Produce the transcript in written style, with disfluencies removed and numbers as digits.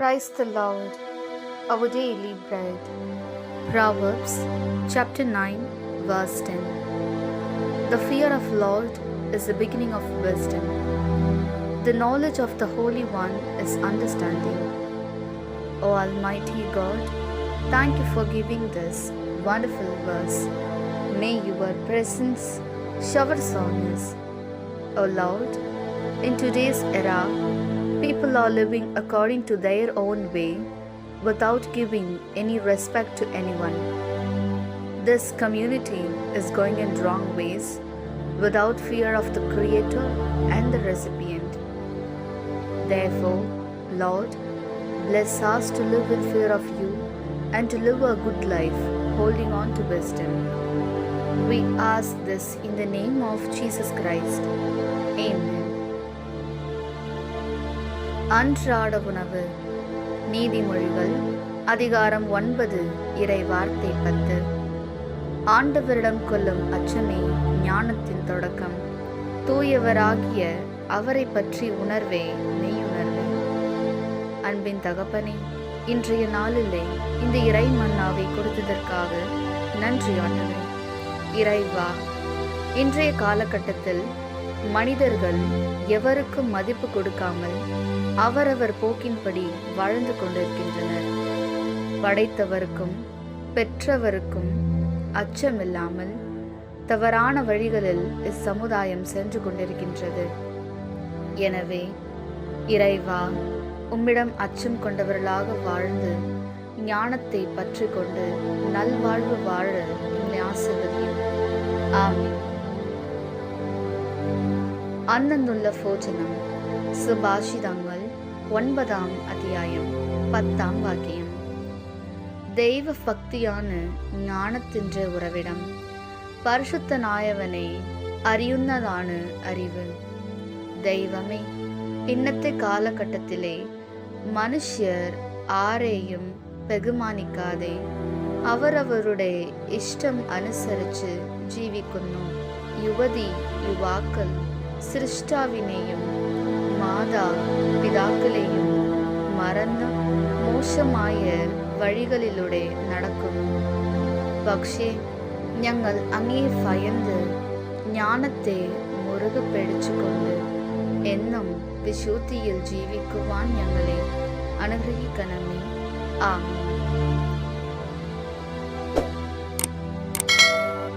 Praise the Lord, our daily bread. Proverbs chapter 9, verse 10. The fear of Lord is the beginning of wisdom. The knowledge of the Holy One is understanding. O Almighty God, thank you for giving this wonderful verse. May your presence shower on us. O Lord, in today's era, people are living according to their own way without giving any respect to anyone. This community is going in wrong ways without fear of the Creator and the recipient. Therefore, Lord, bless us to live in fear of you and to live a good life holding on to wisdom. We ask this in the name of Jesus Christ. Amen. அன்றாட உணவு. நீதிமொழிகள் அதிகாரம் 9 இறை வார்த்தை 10. ஆண்டவரிடம் கொள்ளும் அச்சமே ஞானத்தின் தொடக்கம். தூயவராகிய அவரை பற்றி உணர்வே மெய்யுணர்வு. அன்பின் தகப்பனே, இன்றைய நாளிலே இந்த இறை மன்னாவை கொடுத்ததற்காக நன்றி ஆண்டவரே. இறைவா, இன்றைய காலகட்டத்தில் மனிதர்கள் எவருக்கும் மதிப்பு கொடுக்காமல் அவரவர் போக்கின்படி வாழ்ந்து கொண்டிருக்கின்றனர். படைத்தவருக்கும் பெற்றவருக்கும் அச்சமில்லாமல் தவறான வழிகளில் இச்சமுதாயம் சென்று கொண்டிருக்கின்றது. எனவே இறைவா, உம்மிடம் அச்சம் கொண்டவர்களாக வாழ்ந்து ஞானத்தை பற்றி கொண்டு நல்வாழ்வு வாழ எங்களை ஆசீர்வதியும். ஆமென். அன்னந்துள்ள போஜனம். சுபாஷிதங்கள் 9ஆம் அத்தியாயம் 10ஆம் வாக்கியம். தெய்வ பக்தியான ஞானத்தின்ற உறவிடம். பரிசுத்த நாயவனே, அறியுன்னதான அறிவு. தெய்வமே, இன்னത്തെ காலகட்டத்திலே மனுഷ്യர் ആരെയും ബഹുമാനിക്കാതെ അവരവരുടെ ഇഷ്ടം അനുസരിച്ച് ജീവിക്കുന്നു. യുവതി യുവാക്കൾ സൃഷ്ടാവിനെയും മാതാപിതാക്കളെയും മറന്ന് മോശമായ വഴികളിലൂടെ നടക്കുന്നു. പക്ഷേ ഞങ്ങൾ അങ്ങേ ഭയന്ന് ജ്ഞാനത്തെ മുറുകെ പിടിച്ചുകൊണ്ട് എന്നും വിശുദ്ധിയിൽ ജീവിക്കുവാൻ ഞങ്ങളെ അനുഗ്രഹിക്കണമേ. ആമേൻ.